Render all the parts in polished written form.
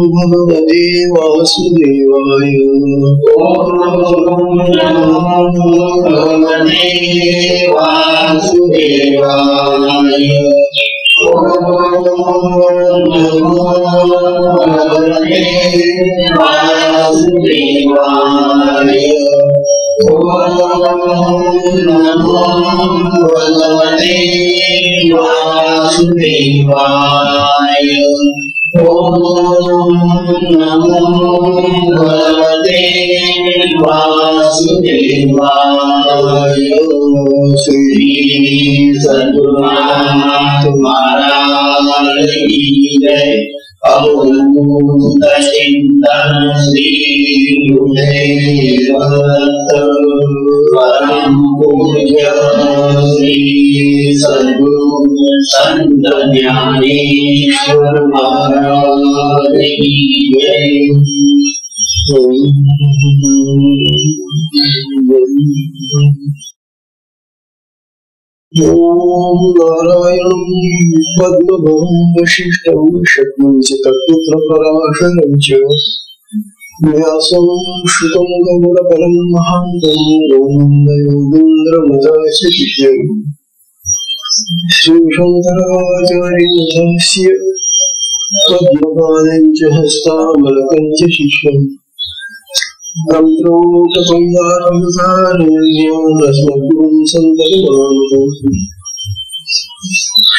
भगवते वासुदेवाय। भगवते वासुदेवाय। भगवते वासुदेवाय। नमो भगवते वासुदेवाय। नमो भगवते वासुदेवाय। श्री सद्गुरुनाथ महाराज की जय। अवधूत चिंतन श्री गुरुदेव दत्त। परम पूज्य श्री सद्गुरु संत ज्ञानेश्वर महाराज की जय। ओम नारायणं पद्मभवं वसिष्ठं शक्नुंच तत्पुत्रपराशरं च व्यासं श्रुतं गौरपरं महान्तं योगीन्द्रमदाचित्यं श्रीशङ्कराचार्यस्य पद्मपादं च हस्तामलकं च शिष्यम्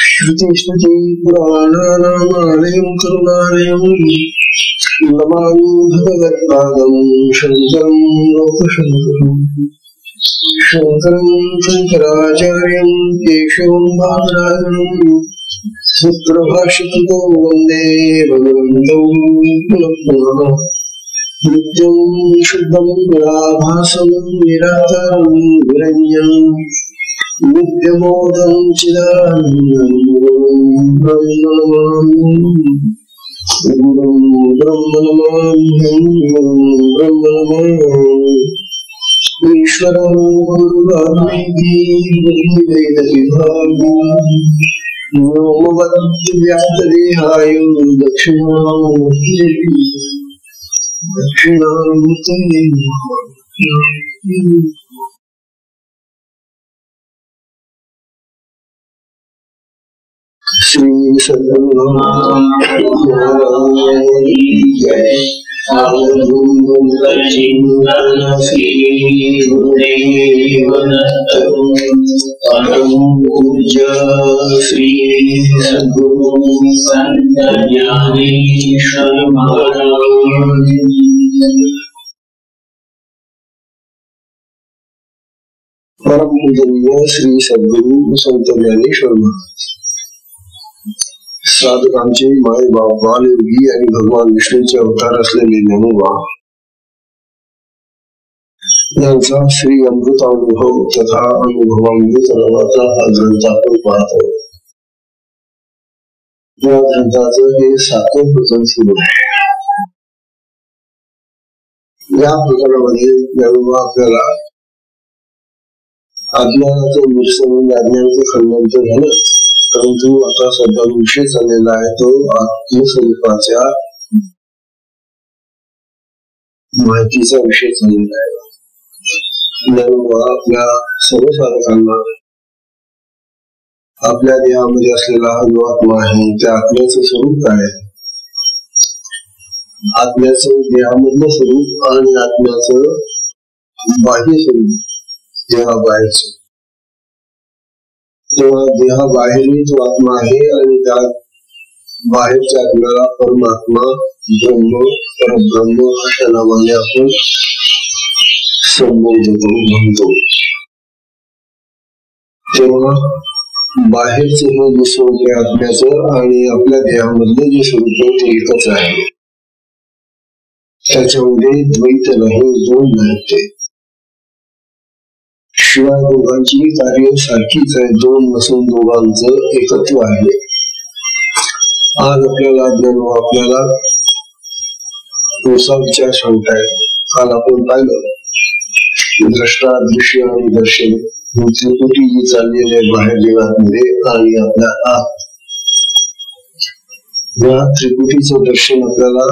श्रुतिस्मृति पुराणानामालयं करुणालयं नमामि भगवत्पादं शङ्करं लोकशङ्करम्। शङ्करं शङ्कराचार्यं केशवं बादरायणं सूत्रभाष्यकृतो वन्दे भगवन्तौ पुनः पुनः। नित्यं शुद्धं निराभासं निराकारं निरञ्जनं नित्यबोधं चिदानन्दं गुरुं ब्रह्म नमामि। ईश्वरं गुरुरात्मेति वेदविभागि व्योमवद्व्याप्तदेहाय दक्षिणामूर्तये श्री अवधूत चिंतन श्री गुरुदेव दत्त। परम पूज्य श्री सद्गुरु संत ज्ञानेश्वर महाराज। परम पूजनीय श्री सद्गुरु संत ज्ञानेश्वर महाराज साधकांचे माय बाप बालयोगी आणि भगवान विष्णूचे अवतार असलेले ज्ञानोबा यांचा श्री अमृतानुभव तथा अनुभवामृत नावाचा हा ग्रंथ आपण पाहतो। या ग्रंथाचं हे 7वें प्रकरण सुरू आहे। या प्रकरणामध्ये ज्ञानोबा आपल्याला अज्ञानाचं निरसन अज्ञानाचं खंडन तर झालं, परंतु आता सध्या विषय चाललेला आहे तो आत्मस्वरूपाच्या माहितीचा विषय चाललेला आहे। ज्ञानोबा आपल्या सर्व साधकांना आपल्या देहामध्ये असलेला जो आत्मा आहे त्या आत्म्याचं स्वरूप काय आहे, आत्म्याचं देहामधलं स्वरूप आणि आत्म्याचं बाह्य स्वरूप देहाबाहेरचं। तेव्हा देहाबाहेरही तो आत्मा आहे आणि त्या बाहेरच्या आत्म्याला परमात्मा ब्रह्म परब्रह्म अशा नावाने आपण संबोधतो म्हणतो। तेव्हा बाहेरचे हे जे स्वरूप आहे आत्म्याचं आणि आपल्या देहामधलं जे स्वरूप आहे ते एकच आहे। त्याच्यामध्ये द्वैत नाही, दोन नाहीत ते। शिवाय दोघांची कार्य सारखीच आहे, दोन नसून दोघांचं एकत्व आहे। आज आपल्याला आपल्याला विचार सांगताय। काल आपण पाहिलं द्रष्टा दृश्य आणि दर्शन त्रिपुटी जी चाललेली आहे बाहेर जगामध्ये आणि आपल्या आत या त्रिपुटीचं दर्शन आपल्याला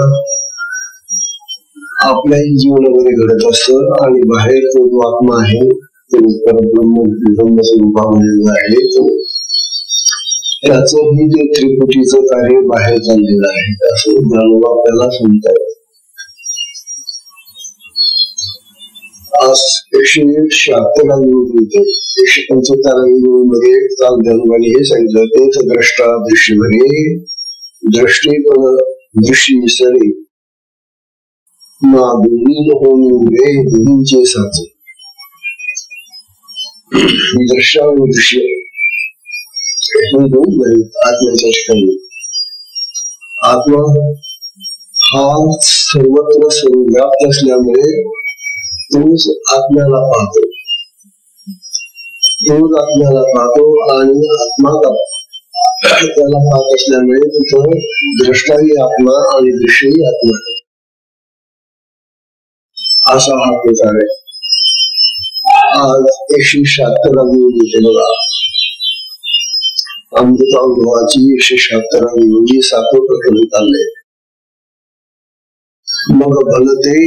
आपल्याही जीवनामध्ये घडत असतं आणि बाहेर तो जो आत्मा आहे तो ब्रह्म स्वरूपामध्ये आहे तो त्याचंही ते त्रिपुटीचं कार्य बाहेर चाललेलं आहे असं जाणून आपल्याला सांगता येईल. आज 176 175 मध्ये मध्ये हे सांगितलं तेच द्रष्टा दृश्यभरे दृष्टी पण दृष्टी सरे दोन्हीचे साचे दृश्य आणि दृश्य हे दोन आत्म्याच्या ठिकाणी. आत्मा हा सर्वत्र सर्वव्याप्त असल्यामुळे तोच आत्म्याला पाहतो आणि आत्मा त्याला पाहत असल्यामुळे तिथं द्रष्टाही आत्मा आणि दृश्यही आत्मा असा हा प्रकार आहे. आज 176 येते बघा अमृतानुभवाची 176 सातवं प्रकरण चाललंय. मग भलते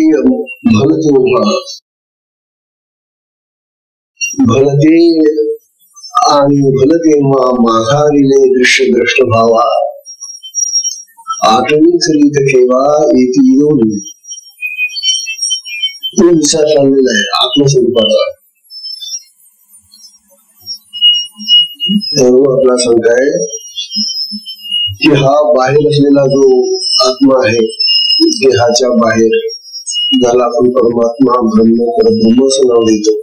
आणि भलते माघारिले दृश्य द्रष्ट भावा आठवणी करीत ठेवा येती येऊन तो विचार चाललेला आहे आत्मस्वरूपाचा. आपला सांगताय की हा बाहेर असलेला जो आत्मा आहे देहाच्या बाहेर ज्याला आपण परमात्मा परब्रह्म असं नाव देतो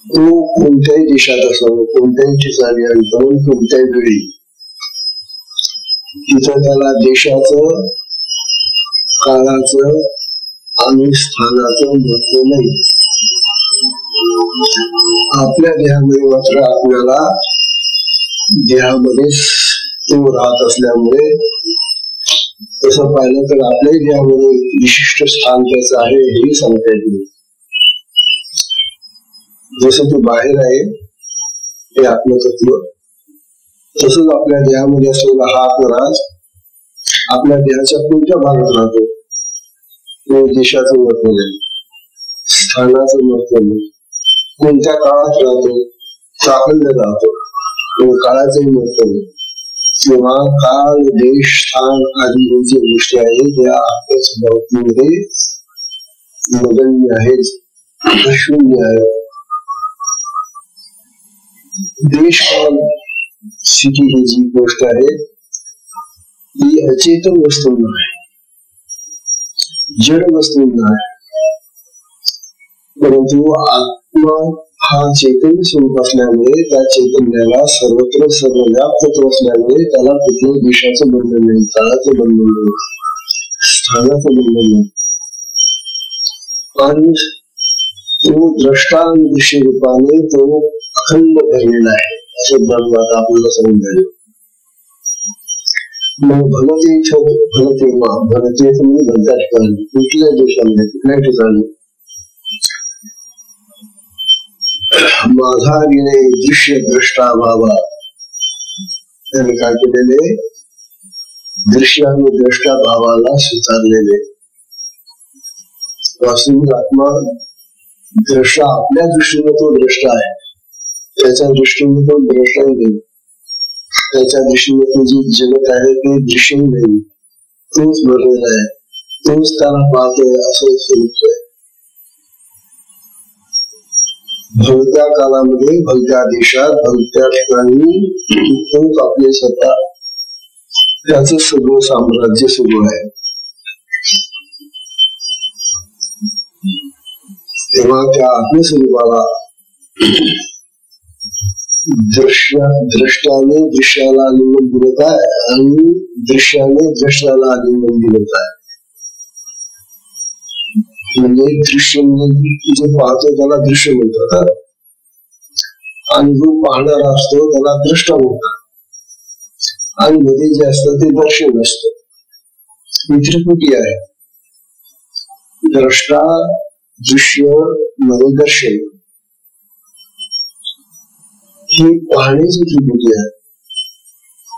तो कोणत्याही देशात असो कोणत्याही ठिकाणी आणि कोणत्याही वेळी तिथं त्याला देशाचं काळाचं आणि स्थानाचं महत्व नाही. आपल्या देहामध्ये मात्र आपल्याला देहामध्येच तो राहत असल्यामुळे तसं पाहिलं तर आपल्याही देहामध्ये विशिष्ट स्थान त्याचं आहे हेही सांगता येत नाही. जसं तो बाहेर आहे ते आत्मतत्व तसंच आपल्या देहामध्ये असलेला हा आत्मराज आपल्या देहाच्या कोणत्या भागात राहतो तो देशाचं महत्व नाही स्थानाचं महत्व नाही कोणत्या काळात राहतो चाकल्य राहतो काळाचंही महत्व नाही किंवा काळ देश स्थान आदी हे जे गोष्टी आहेत त्या आपल्या स्वभावामध्ये नगण्य आहेत शून्य आहे. देश काळ स्थिती ही जी गोष्ट आहे ही अचेतन वस्तूंना आहे जड वस्तूंना आहे. परंतु आत्मा हा चैतन्य स्वरूप असल्यामुळे त्या चैतन्याला सर्वत्र सर्वव्याप्त असल्यामुळे त्याला कुठल्याही देशाचं बंधन नाही काळाचं बंधन नाही स्थानाचं बंधन नाही आणि तो द्रष्टा आणि दृश्य रूपाने तो अखंड भरलेला आहे असं ब्रह्मात आपल्याला समजायला. मग भलते म्हणजे भलत्या ठिकाणी कुठल्या देशामध्ये कुठल्या ठिकाणी माघारीने दृश्य द्रष्टा भावा त्यांनी काय केलेले दृश्य आणि द्रष्टा भावाला स्वीकारलेले. वास्तविक आत्मा द्रष्टा आपल्या दृष्टीने तो द्रष्टा आहे त्याच्या दृष्टीने तो द्रष्टाही नाही त्याच्या दृष्टीने तो जे जगत आहे ते दृश्यही नाही तोच भरलेला आहे तोच त्याला पाहतोय असं स्वरूप आहे. भलत्या काळामध्ये भलत्या देशात भलत्या ठिकाणी तोच आपले सत्ता त्याच सगळं साम्राज्य सुरू आहे. तेव्हा त्या आत्मस्वरूपाला द्रष्टाने दृश्याला आलिंगन दिलत आहे आणि दृश्याने द्रष्टाला आलिंगन दिलत आहे. म्हणजे दृश्य म्हणजे जे पाहतो त्याला दृश्य म्हणतात आणि जो पाहणारा असतो त्याला द्रष्टा म्हणतात आणि मध्ये जे असतं ते दर्शन असतं. ही त्रिपुटी आहे द्रष्टा दृश्य मध्ये दर्शन ही पाहण्याची त्रिपुटी आहे.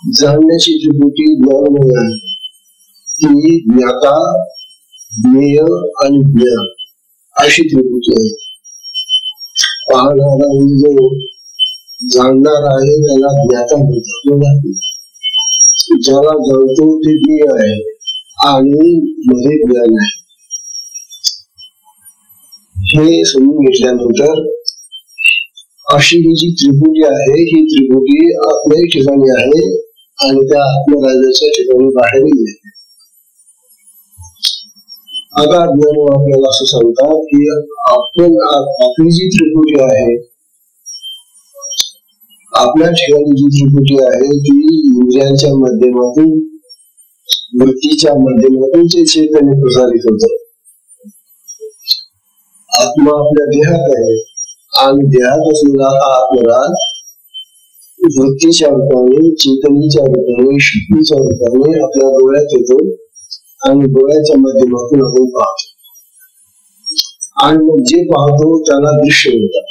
जाणण्याची त्रिपुटी ज्ञानमय आहे. ती ज्ञाता, ज्ञेय आणि ज्ञान अशी त्रिपुटी आहे. पाहणारा म्हणजे जो जाणणार आहे त्याला ज्ञाता म्हणतात. ज्याला जाणतो ते ज्ञेय आहे आणि मध्ये ज्ञान आहे. हे समजून घेतल्यानंतर अशी ही जी त्रिपुटी आहे ही त्रिपुटी आपल्याही ठिकाणी आहे आणि त्या आत्मराजाच्या ठिकाणी बाहेरही आहे. आता ज्ञान आपल्याला असं सांगतात की आपण आपली जी त्रिपुटी आहे, आपल्या ठिकाणी जी त्रिपुटी आहे ती इंद्रियांच्या माध्यमातून, वृत्तीच्या माध्यमातून जे चैतन्य प्रसारित होत. आत्मा आपल्या देहात आहे आणि देहात असलेला हा आत्मराज वृत्तीच्या रूपाने, चैतन्याच्या रूपाने, शक्तीच्या रूपाने आपल्या डोळ्यात येतो आणि डोळ्याच्या माध्यमातून आपण पाहतो आणि मग जे पाहतो त्याला दृश्य म्हणतात,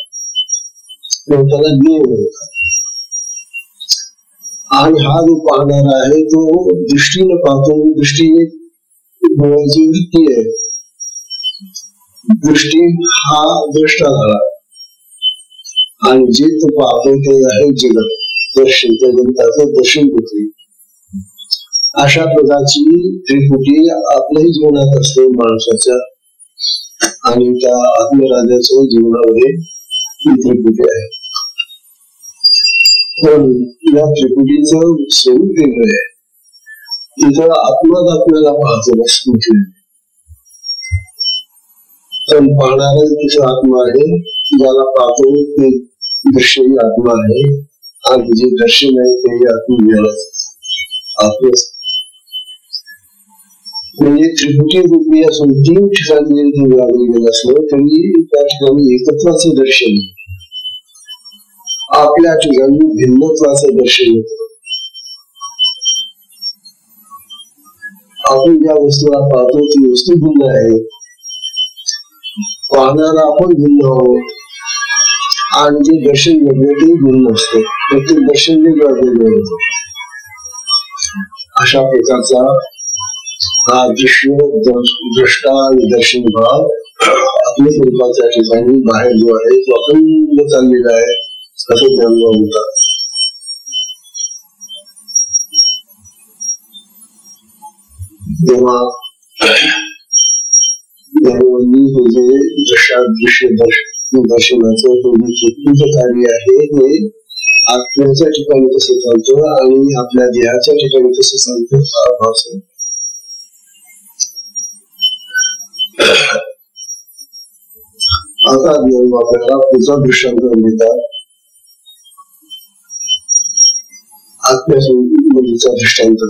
त्याला ज्ञेय म्हणतात. आणि हा जो पाहणारा आहे तो दृष्टीने पाहतो. दृष्टी डोळ्याची वृत्ती आहे. दृष्टी हा द्रष्टा झाला आणि जे तो पाहतो ते आहे जगत, दर्शन, त्या जगताचं दर्शन होते. अशा प्रकारची त्रिपुटी आपल्याही जीवनात असते माणसाच्या, आणि त्या आत्मराजाच्या जीवनामध्ये ही त्रिपुटी आहे. पण या त्रिपुटीचं स्वरूप वेगळं आहे. तिथं आत्माच आपल्याला पाहतो बसतो, पण पाहणारा तिथं आत्मा आहे. ज्याला पाहतो ते दृश्यही आत्मा आहे आणि जे दर्शन आहे तेही आत्मज्ञान आत्म. म्हणजे त्रिपुटी रूपी असून तीन ठिकाणी जरी लागलेलं असलं तरी त्या ठिकाणी एकत्वाचं दर्शन, आपल्या ठिकाणी भिन्नत्वाचं दर्शन होतं. आपण ज्या वस्तूला पाहतो ती वस्तू भिन्न आहे, पाहणारा आपण भिन्न आहोत आणि जे दर्शन घडलं ते भिन्न असतं. प्रत्येक दर्शन वेगळं होतं. अशा प्रकारचा हा दृश्य, द्रष्टा आणि दर्शन भाव आपल्या स्वरूपाच्या ठिकाणी बाहेर जो आहे तो अखंड चाललेला आहे असं ज्ञान म्हणतात. तेव्हा हे जे दृश्य दर्शनाचं चेतनेचं कार्य आहे हे आत्म्याच्या ठिकाणी कसं चालतं आणि आपल्या देहाच्या ठिकाणी कसं चालतं हा भाव सांगतो. आता आपल्याला पुढचा दृष्टांत देतात. आत्म्याचा दृष्टांत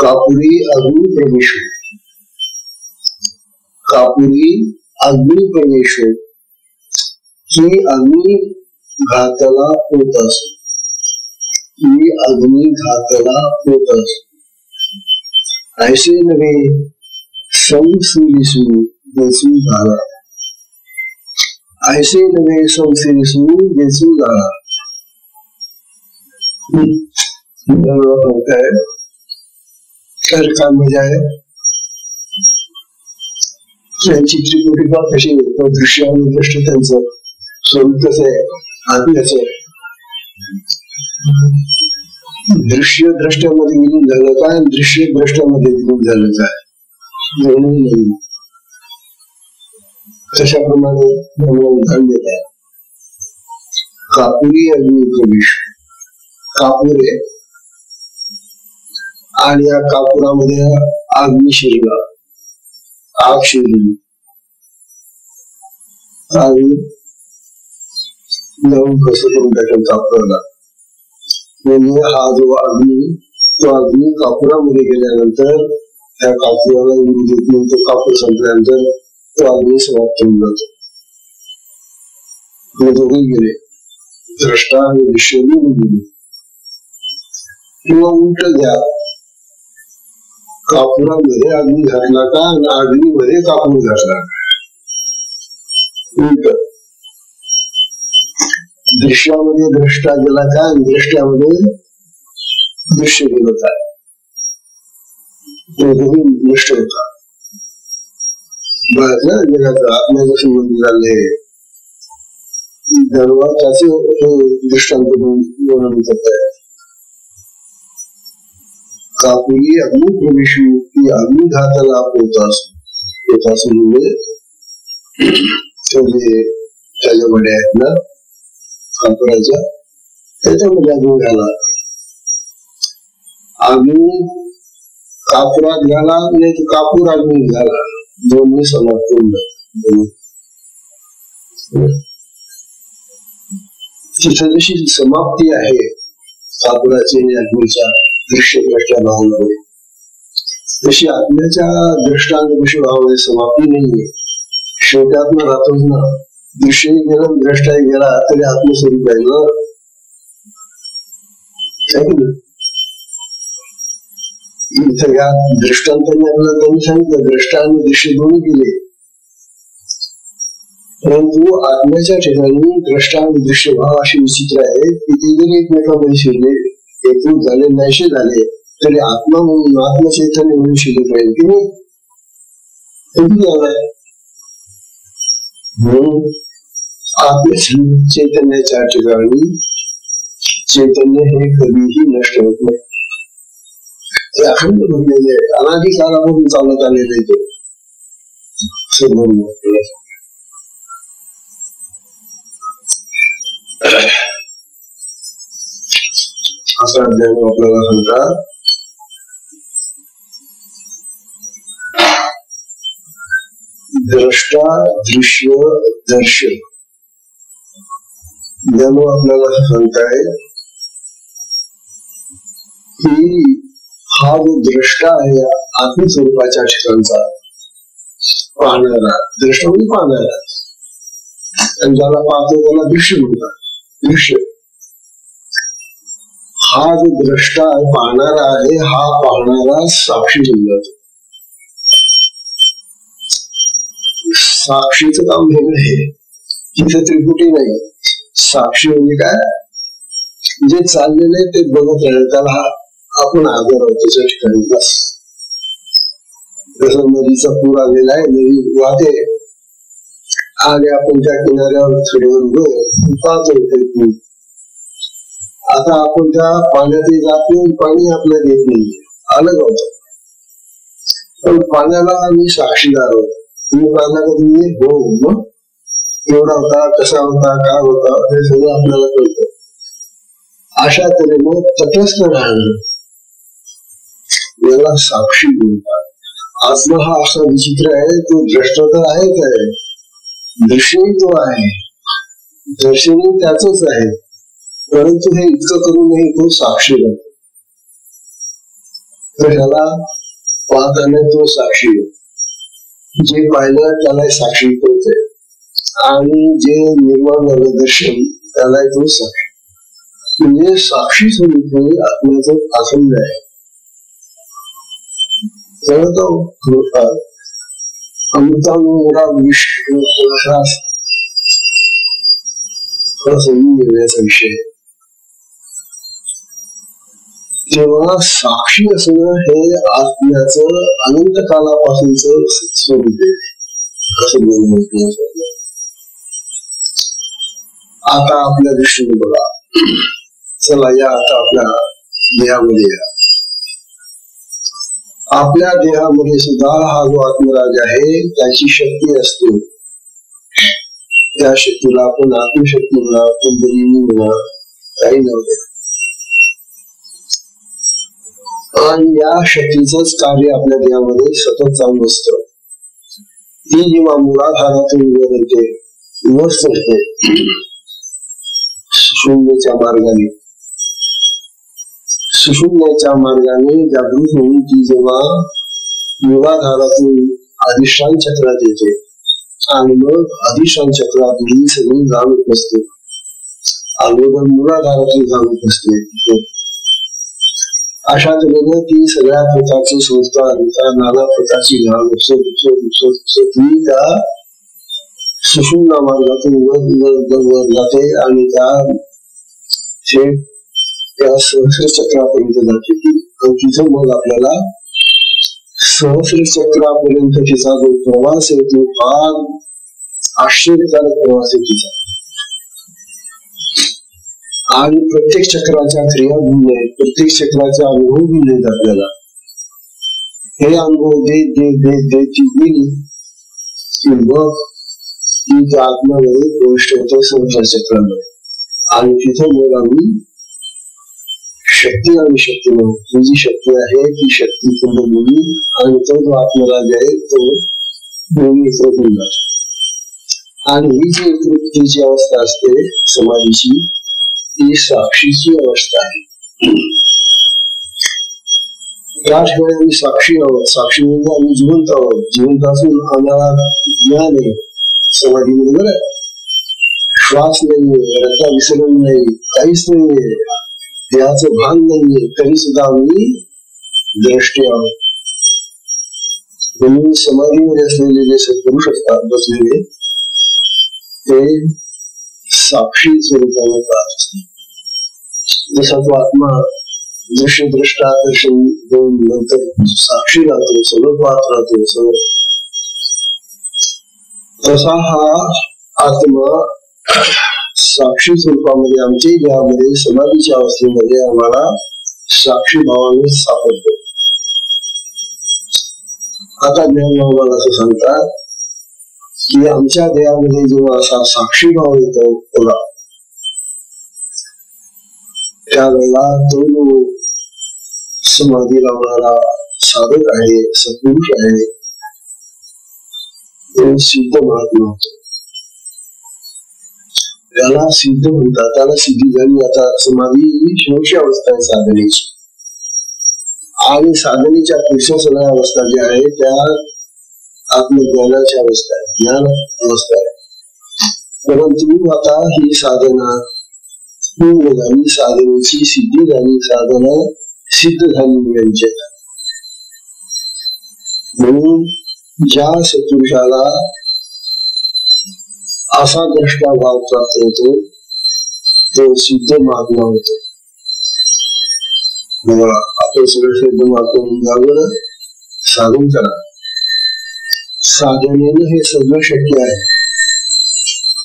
कापुरी अग्नि परमेश्वर. कापुरी अग्नि परमेश्वर ही अग्नि घातला होत असो, ही अग्नि घातला होत असो. ऐसे नव्हे संसुरिसू देसू झाला, ऐसे नव्हे संसुरिसू देसू झाला. काय मजा आहे त्यांची त्रिपुटी पा कशी दृश्य आणि दृष्ट त्यांचं स्वरूप कसं आहे. आत्म्याचं दृश्य द्रष्ट्यामध्ये विलीन झालं काय, दृश्य द्रष्ट्यामध्ये विलीन झालं काय, दोन्ही नाही. तशाप्रमाणे उदाहरण देतात. कापुरी अग्नि प्रवेश, कापूर आहे आणि या कापुरामध्ये अग्नी शिरला, आग शिरली आणि जाऊन कसं करून टाकेल कापुराला. म्हणजे हा जो अग्नी, तो अग्नी कापुरामध्ये गेल्यानंतर त्या कापुराला तो कापूर संपल्यानंतर तो अग्नी समाप्त होऊन जातो. हे दोघे गेले, द्रष्टा आणि दृश्य गेले. किंवा उलट द्या, कापुरामध्ये अग्नी घातला का आणि अग्नीमध्ये कापूर घातला का, उलट. दृश्यामध्ये द्रष्टा गेला का आणि दृष्ट्यामध्ये दृश्य विरोध आहे, दोघेही नष्ट होतात. बाहेरच्या जगात आत्म्याचं संबंध झाले त्याचे हे दृष्टांत वर्णन करत आहे. कापुरी अग्नी प्रवेशू की अग्निघाताला पोहतास म्हणजे त्याच्या वड्या आहेत ना कापुराच्या, त्याच्यामध्ये अग्नी घाला. अग्नी कापुरात घाला नाही तर कापूर अग्नी घाला, दोन्ही समाप्त. तिथे जशी समाप्ती आहे कापुराची आणि अग्नीच्या दृश्य दृष्ट्या भावनामध्ये, तशी आत्म्याच्या दृष्टांत कशी भावना समाप्ती नाहीये. शेवटात्मा राहतोच ना, दृश्यही गेला दृष्टाही गेला तरी आत्मस्वरूप आहे ना. इथं या दृष्टांतांनी आपल्याला त्यांनी सांगितलं दृष्टा आणि दृश्य दोन्ही गेले, परंतु आत्म्याच्या ठिकाणी दृष्टा आणि दृश्य भाव असे विचित्र आहेत की ते जरी एकमेकांमध्ये शिरले एकरूप झाले नाहीसे झाले तरी आत्मा म्हणून आत्मचैतन्य म्हणून शिरले पाहिजे की नाही. म्हणून आत्मचैतन्याच्या ठिकाणी चैतन्य हे कधीही नष्ट होत नाही, ते अखंड बनलेले आहे, अनादिकालापासून चालत आलेले ते असा अध्याय आपल्याला म्हणतात. द्रष्टा दृश्य दर्शन ज्यामुळे आपल्याला सांगताय की हा जो द्रष्टा आहे आत्मस्वरूपाच्या ठिकाणचा पाहणारा, दृष्टा म्हणजे पाहणारा, आणि ज्याला पाहतो त्याला दृश्य म्हणतात. दृश्य हा जो द्रष्टा आहे पाहणारा आहे, हा पाहणारा साक्षी समजतो. साक्षीचं काम वेगळं आहे, तिथे त्रिपुटी नाही. साक्षी म्हणजे काय, जे चाललेलं आहे ते बघत राहिलं त्याला आपण हजर आहोत त्याच्या ठिकाणी बस. जसं नदीचा पूर आलेला आहे, नदी वाहते आणि आपण त्या किनाऱ्यावर थोडीवर पाहतो. आता आपण त्या पाण्यातही जात नाही, पाणी आपल्याला देत नाही, अलग होत. पण पाण्याला आम्ही साक्षीदार आहोत. तुम्ही पाहिला का तुम्ही हो मग एवढा होता, कसा होता, काय होता हे सगळं आपल्याला कळतं. अशा तऱ्हेने तटस्थ राहणं याला साक्षी बोलतात. आत्मा हा असा विचित्र आहे, तो द्रष्टा तर आहेच आहे, दृश्यही तो आहे, दर्शनही त्याच आहे, परंतु हे इतकं करूनही तो साक्षी राहतो. तर ह्याला पाहताना तो साक्षी, जे पाहिलं त्याला साक्षी करते आणि जे निर्माण झालं दर्शन त्याला तो साक्षी. म्हणजे साक्षी स्वरूप हे आत्म्याचं अखंड आहे. अमृतानुरा विश्व येण्याचा विषय. तेव्हा साक्षी असणं हे आत्म्याचं अनंत कालापासूनच स्वरूप आहे असं म्हटलं. आता आपल्या दृष्टीने बघा, चला या आता आपल्या देहामध्ये या. आपल्या देहामध्ये सुद्धा हा जो आत्मराज आहे त्याची शक्ती असते. त्या शक्तीला आपण आत्मशक्ती म्हणा, कुंडलिनी म्हणा, काही नव्हते. आणि या शक्तीच कार्य आपल्या देहामध्ये सतत चालू असतं. ती जेव्हा मूलाधारातून वर येते, वर चढते शून्याच्या मार्गाने, सुशून्याच्या मार्गाने जागृत होऊन ती जेव्हा मूलाधारातून अधिष्ठान चक्रात येते आणि मग अधिष्ठान चक्रात ही सगळी जाणूक असते. अगोदर मूलाधारातून जाणूक असते. अशा तऱ्हेने ती सगळ्या प्रकारची संस्कार, नाना प्रकारची ती त्या सुशून्य मार्गातून वर जाते आणि त्या या सहस्र चक्रापर्यंत जाते ती. तिथं मग आपल्याला सहस्र चक्रापर्यंत तिचा जो प्रवास आहे तो फार आश्चर्यकारक प्रवास आहे तिचा. आणि प्रत्येक चक्राच्या क्रिया भिन्न आहेत, प्रत्येक चक्राचा अनुभव भिन्न आहेत. आपल्याला हे अनुभव देत देत देत देत ती गेली की मग ती आत्म्यामध्ये प्रविष्ट होते सहस्र चक्रामध्ये. आणि तिथं मग आम्ही शक्ती आणि शक्तिमान ही जी शक्ती आहे ती शक्ती कुंडलिनी आणि तो जो आत्मराज आहे तो दोन्ही एकत्र होऊन जातो. आणि ही जी एकरूपतेची अवस्था असते समाधीची ती साक्षीची अवस्था आहे. त्या ठिकाणी आम्ही साक्षी आहोत. साक्षी म्हणजे आम्ही जिवंत आहोत. जिवंत असून आम्हाला ज्ञान आहे समाधी बरोबर आहे. श्वास नाहीये, रक्ता विसरण नाही, काहीच नाहीये, देहाचं भान नाहीये, तरी सुद्धा आम्ही द्रष्टी आहोत. म्हणून समाधीमध्ये असलेले जे सत्पुरुष असतात बसलेले ते साक्षी स्वरूपाने पाहत असतात. जसा तो आत्मा दृश्य दृष्टा दर्शन दोन नंतर साक्षी राहतो, सगळं पाहत राहतो सगळं, तसा हा आत्मा साक्षी स्वरूपामध्ये आमच्या देहामध्ये समाधीच्या अवस्थेमध्ये आम्हाला साक्षी भावाने सापडतो. आता ज्ञानभावाला असं सांगतात की आमच्या देहामध्ये जेव्हा असा साक्षी भाव येतो बघा, त्यावेळेला तो समाधी लावणारा साधक आहे, सत्पुरुष आहे, तो सिद्ध महात्मा होतो. त्याला सिद्ध म्हणतात, त्याला सिद्धी झाली. आता समाधी ही शेवटची अवस्था आहे साधनेची. आणि साधनेच्या पुढच्या सगळ्या अवस्था ज्या आहेत त्या आत्मज्ञानाची अवस्था आहे, ज्ञान अवस्था आहे. परंतु आता ही साधना पूर्ण झाली, साधनेची सिद्धी झाली, साधना सिद्ध झाली यांच्या. म्हणून ज्या सत्पुरुषाला असा द्रष्टा भाव प्राप्त होतो तो सिद्ध महात्मा होतो. आपण सगळं सिद्ध महात्मा साधन करा. साधनेनं हे सगळं शक्य आहे.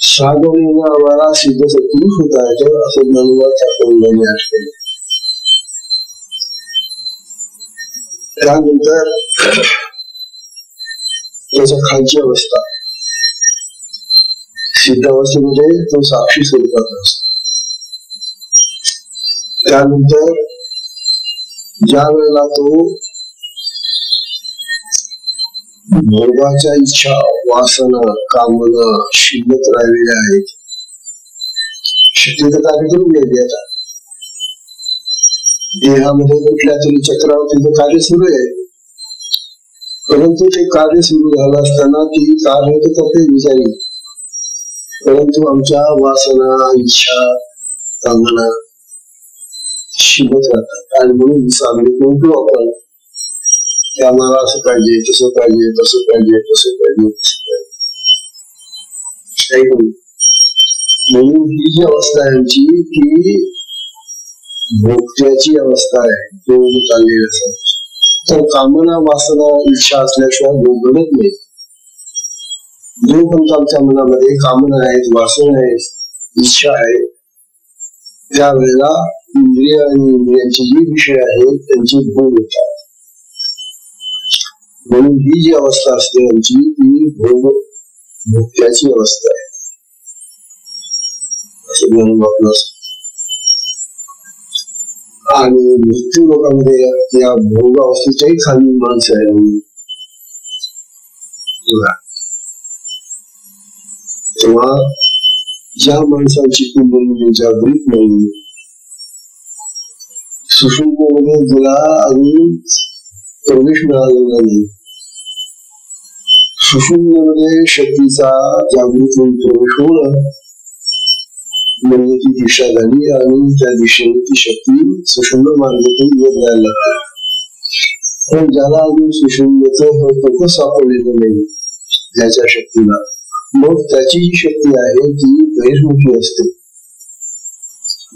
साधनेनं आम्हाला सिद्ध सत्पुरुष होता येतं असं ज्ञानवाद आपण असते. त्यानंतर त्याच्या खालची अवस्था सिद्ध अवस्थेमध्ये तो साक्षी स्वरूपात असतो. त्यानंतर ज्या वेळेला तो भोगाच्या इच्छा, वासना, कामना शिल्लक राहिलेल्या आहेत, शक्तीचं कार्य करून घ्यायचे. आता देहामध्ये कुठल्या तरी चक्रावरती कार्य सुरू आहे, परंतु ते कार्य सुरू झालं असताना ती कार्य तर करते विचारी, परंतु आमच्या वासना, इच्छा, कामना शिल्लक राहतात. आणि म्हणून साधने म्हणतो आपण की आम्हाला असं पाहिजे, तसं पाहिजे, तसं पाहिजे, तसं पाहिजे, तसं पाहिजे. म्हणून ही जी अवस्था आहे आमची ती भोगत्याची अवस्था आहे. भोग चाललेली असतात. तर कामना, वासना, इच्छा असल्याशिवाय भोग घडत नाही. जो पण आमच्या मनामध्ये कामना आहेत, वासना आहेत, इच्छा आहे, त्यावेळेला इंद्रिय आणि इंद्रियांचे जे विषय आहेत त्यांचे भोग होतात. म्हणून ही जी अवस्था असते आमची ती भोगत्याची अवस्था आहे असं म्हणून आपलं असतं. आणि मृत्यू लोकांमध्ये या भोग अवस्थेच्याही खाली माणसं आहे. तेव्हा ज्या माणसांची कुंडलिनी जागृत नाही, सुषुम्नेमध्ये जिला अजून प्रवेश मिळालेला नाही, सुषुम्नेमध्ये शक्तीचा जागृत होऊन प्रवेश होणं म्हणजे ती दिशा झाली आणि त्या दिशेने ती शक्ती सुषुम्न मार्गातून बदलायला लागते. पण ज्याला अजून सुषुम्नेचं फोकस सापडलेलं नाही ज्याच्या शक्तीला, मग त्याची जी शक्ती आहे ती बहिर्मुखी असते.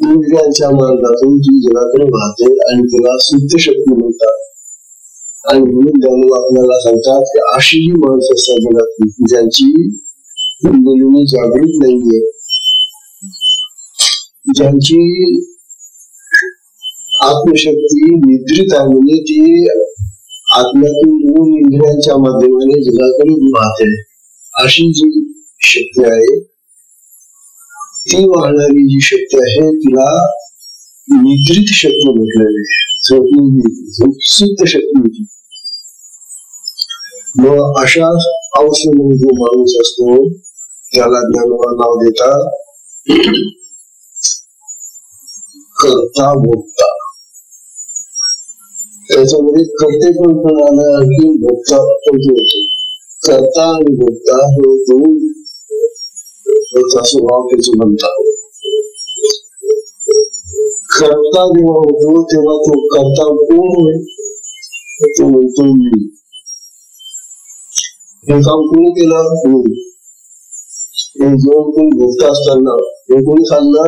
इंद्रियांच्या मार्गातून जी जगाकडे वाहते आणि तिला सुप्त शक्ती म्हणतात. आणि म्हणून त्यांनी आपल्याला सांगतात की अशी जी माणसं असतात जगातली ज्यांची कुंडलिनी जागृत नाहीये, ज्यांची आत्मशक्ती निद्रित आहे, म्हणजे ती आत्म्यातून येऊन इंद्रियांच्या माध्यमाने जगाकडे वाहते, अशी जी शक्ती आहे ती वाहणारी जी शक्ती आहे तिला निद्रित शक्ती म्हटलेली आहे, सुप्त शक्ती. मग अशा अवस्थेमध्ये जो माणूस असतो त्याला ज्ञानवान नाव देतात कर्ता भोक्ता. त्याच्यामध्ये कर्ते पण आलं आणखी भोक्ता पण होतो. कर्ता आणि भोक्ता हे दोन स्वभाव त्याचे म्हणतात. कर्ता जेव्हा होतो तेव्हा तो कर्ता कोण तो म्हणतो मी. हे काम कोणी केलं? हे जेव्हा कोणी भोगता असताना हे कोणी खाल्लं?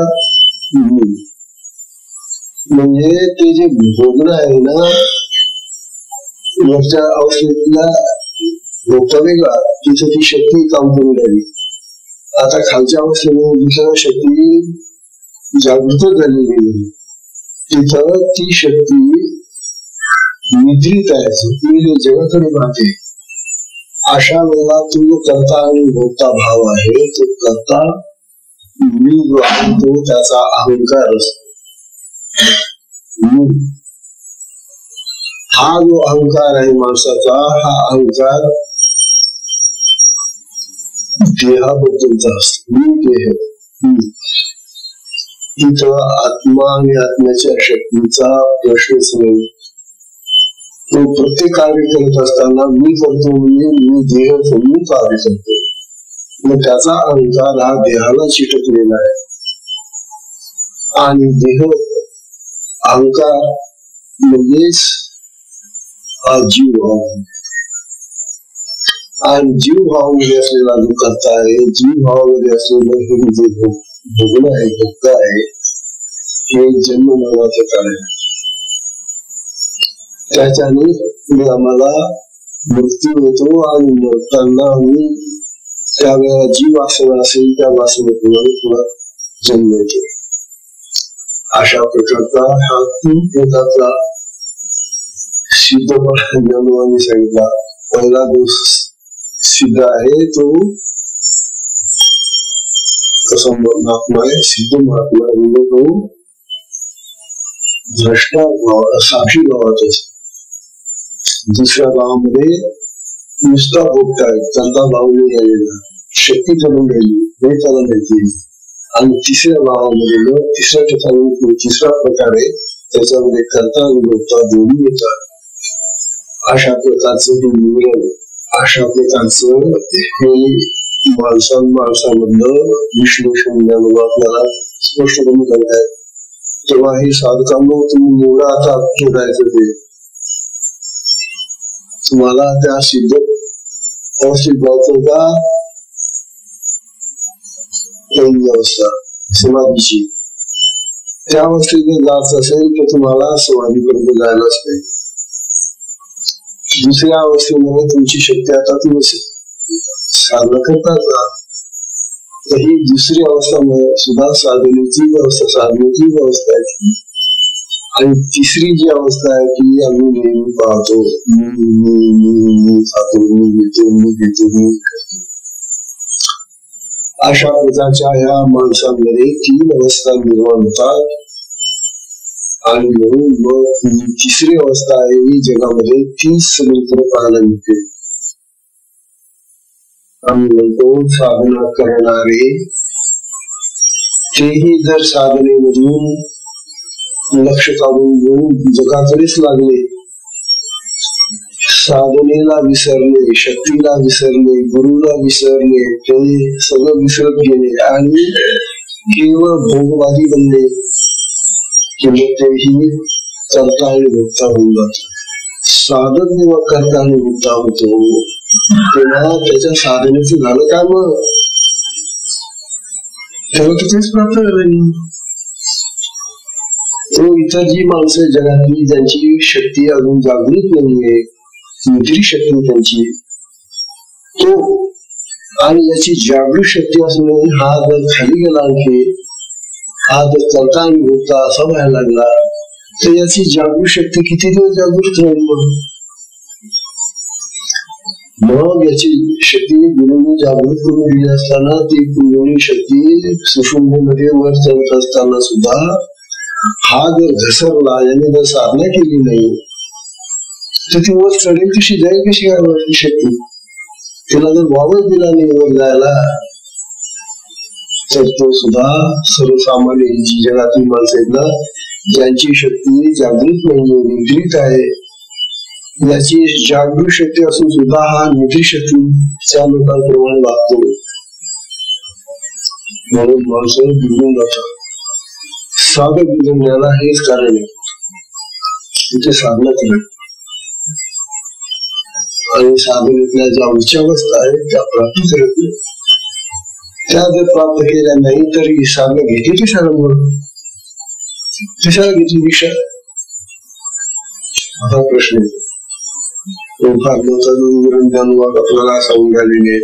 म्हणजे ते जे भोगणं आहे ना, वरच्या अवस्थेतला भोगता वेगळा, तिथे ती शक्ती काम करून राहिली. आता खालच्या अवस्थेमध्ये दुसऱ्या शक्ती जागृत झालेली आहे, तिथं ती शक्ती निद्रित आहे, जगाकडे पाहते. अशा वेळेला तो जो कर्ता आणि भोक्ता भाव आहे, तो कर्ता मी जो आहे तो त्याचा अहंकार असतो. हा जो अहंकार आहे माणसाचा, हा अहंकार देहाबद्दलचा असतो. मी देह. तिथं आत्मा आणि आत्म्याच्या शक्तीचा प्रश्नच नाही. तो प्रत्येक कार्य करत असताना मी करतो म्हणजे मी देह समून कार्य करतो. मग त्याचा अहंकार हा देहाला चिटकलेला आहे. आणि देह अहंकार म्हणजेच हा जीव भाव. आणि जीव भावामध्ये असलेला जो कर्ता आहे, जीव भावामध्ये असलेलं हे जे भोगणं आहे, भोगता आहे, हे जन्म मरणाचं कारण आहे. त्याच्याने पुढे आम्हाला मृत्यू होतो आणि मरताना आम्ही त्यावेळेला जी वासना असेल त्या वासनेप्रमाणे पुन्हा जन्म येतो. अशा प्रकारचा हा 3 प्रकारचा सिद्धपणा ज्ञानवानी सांगितला. पहिला जो सिद्ध आहे तो कसा महात्मा आहे, सिद्ध महात्मा म्हणजे तो द्रष्टा भाव, साक्षी भावाचा. दुसऱ्या भावामध्ये नुसता भोगता आहे, त्यांचा भाव नाही राहिलेला, शक्ती करून राहिली, हे त्याला माहिती. आणि तिसऱ्या भावामध्ये तिसऱ्या ठिकाणी तिसरा प्रकार आहे, त्याच्यामध्ये कर्ता आणि भोगता दोन्ही येतात. अशा प्रकारचं हे निवड, अशा प्रकारचं हे माणसांमधलं विश्लेषण ज्ञान आपल्याला स्पष्ट करून करतायत. तेव्हा हे साधकांना तुम्ही निवडा आता शोधायचं ते तुम्हाला त्या सिद्ध अवस्थेत जायचं का पहिली अवस्था समाधीची. त्या अवस्थेत जर जायचं असेल तर तुम्हाला समाधीपर्यंत जायलाच पाहिजे. दुसऱ्या अवस्थेमध्ये तुमची शक्ती आता तुम्ही साधना करता, तर ही दुसरी अवस्था सुद्धा साधनेची अवस्था, साधनेची अवस्था आहे. आणि तिसरी जी अवस्था आहे की आम्ही नेहमी पाहतो, मी खातो, मी घेतो. अशा प्रकारच्या ह्या माणसांमध्ये 3 अवस्था निर्माण होतात. आणि म्हणून मग तिसरी अवस्था आहे ही जगामध्ये 30 सगळीकडे पाहायला मिळते. आम्ही म्हणतो साधना करणारे तेही जर साधनेमधून लक्ष काढून घेऊन जगाकडेच लागले, साधनेला विसरले, शक्तीला विसरले, गुरुला विसरले, ते सगळं विसरत गेले आणि केवळ भोगवादी बनले की मग तेही कर्ता आणि भोगता होऊन जात. साधक जेव्हा कर्ता आणि भोगता होतो तेव्हा त्याच्या साधनेचं झालं काय? मग तेव्हा तिथेच प्राप्त झालं. तो इतर जी माणसं जगातली ज्यांची शक्ती अजून जागृत नाहीये, निद्री शक्ती त्यांची, तो आणि याची जागृत शक्ती असून हा जर खाली गेला आणखी, हा जर चलता आणि बोलता असा व्हायला लागला, तर याची जागृत शक्ती किती दिवस जागृत राहील? मग याची शक्ती गुरुने जागृत करून दिली असताना ती गुरुनी शक्ती सुषुम्नेमध्ये वर चढत असताना सुद्धा हा जर घसरला, याने जर साधना केली नाही, तर ती वर चढेल कशी, जाईल कशी काय वरची शक्ती? तिला जर वावर दिला नाही वर जायला, तर तो सुद्धा सर्वसामान्य जी जगातील माणसं आहेत ना, ज्यांची शक्ती जागृत नाहीये, निद्रित आहे, याची जागृत शक्ती असून सुद्धा हा निद्री शक्तीच्या लोकांप्रमाणे वागतो. म्हणून माणसं बिघडून जातात. साधक बिघडण्याला हेच कारण आहे. तिथे साधना केलं आणि साधनेतल्या ज्या उच्च अवस्था आहेत त्या प्राप्त करत नाही. त्या जर प्राप्त केल्या नाही तर ही साधना घेतली कशाला? म्हणून कशाला घेतली दीक्षा? हा प्रश्न आहे. आपल्याला सांगून आलेले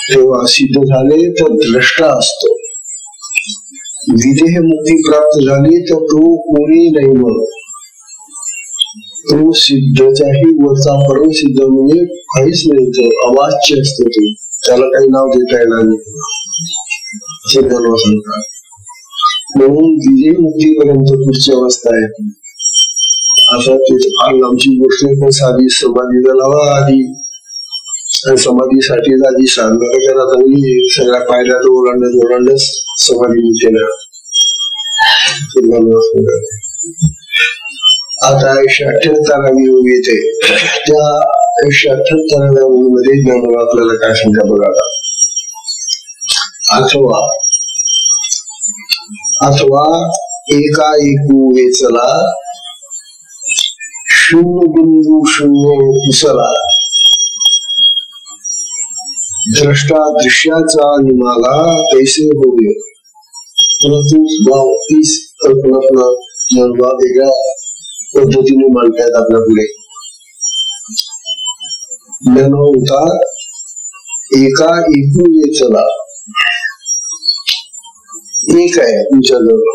तेव्हा सिद्ध झाले तर द्रष्टा असतो. विदेह मुक्ती प्राप्त झाली तर तो कोणी नाही, मग तो सिद्धच्याही वरचा परम सिद्ध म्हणजे काहीच नाही, तो अवाच्य असतो. तो त्याला काही नाव देता येणार नाही. म्हणून विदेह मुक्तीपर्यंत पुढची अवस्था आहे. आता आमची गोष्ट पण साधी समाधीला लावा आधी, आणि समाधीसाठी आधी साधना करा चांगली. सगळ्या पायऱ्या तर ओलांडच समाधी मिळते ना. आता 178वी ओळ येते. त्या 178व्या ओळीमध्ये ज्ञान आपल्याला काय सांगा बघा. अथवा एका एकू वेचला, शून्य बिंदू शून्य कुसला, द्रष्टा दृश्याचा निमाला कैसे होवे. परंतु तीच कल्पना वेगळ्या पद्धतीने मांडतायत आपल्या पुढे. ज्ञान होता एका एकू वेचला. एक आहे तुमच्याजवळ,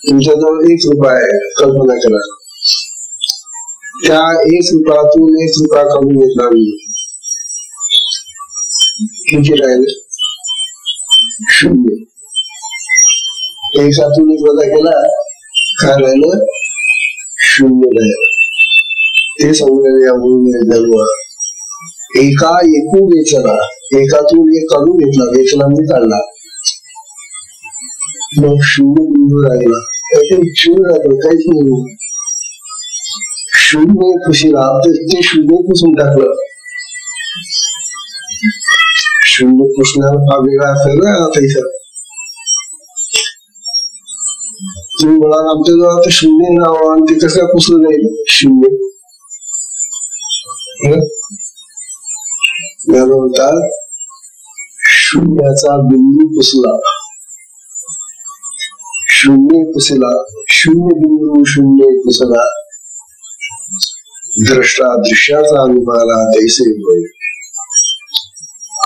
तुमच्याजवळ 1 रुपया आहे. कल्पना करा, त्या 1 रुपयातून 1 रुपया कमी घेतला मी, किती राहिले? 0. एकातून 1 वजा केला, काय राहिलं? 0 राहिलं. ते समजलं यामुळे एका एकू वेचला, एकातून 1 काढून घेतला, वेचला मी काढला, मग 0 बिंदू राहिला. 0 राहतो, काहीच नाही. 0 पुशीला, ते 0 पुसून टाकलं. 0 पुसणार हा वेगळा असेल ना. पैसा तुम्ही म्हणाल आमच्याजवळ आता 0 नाव आणि ते कसं पुसलं जाईल? 0 म्हणतात शून्याचा बिंदू पुसला, 0 पुसला, 0 बिंदू 0 पुसला, द्रष्टा दृश्याचा अनुभवाला तैसे होय.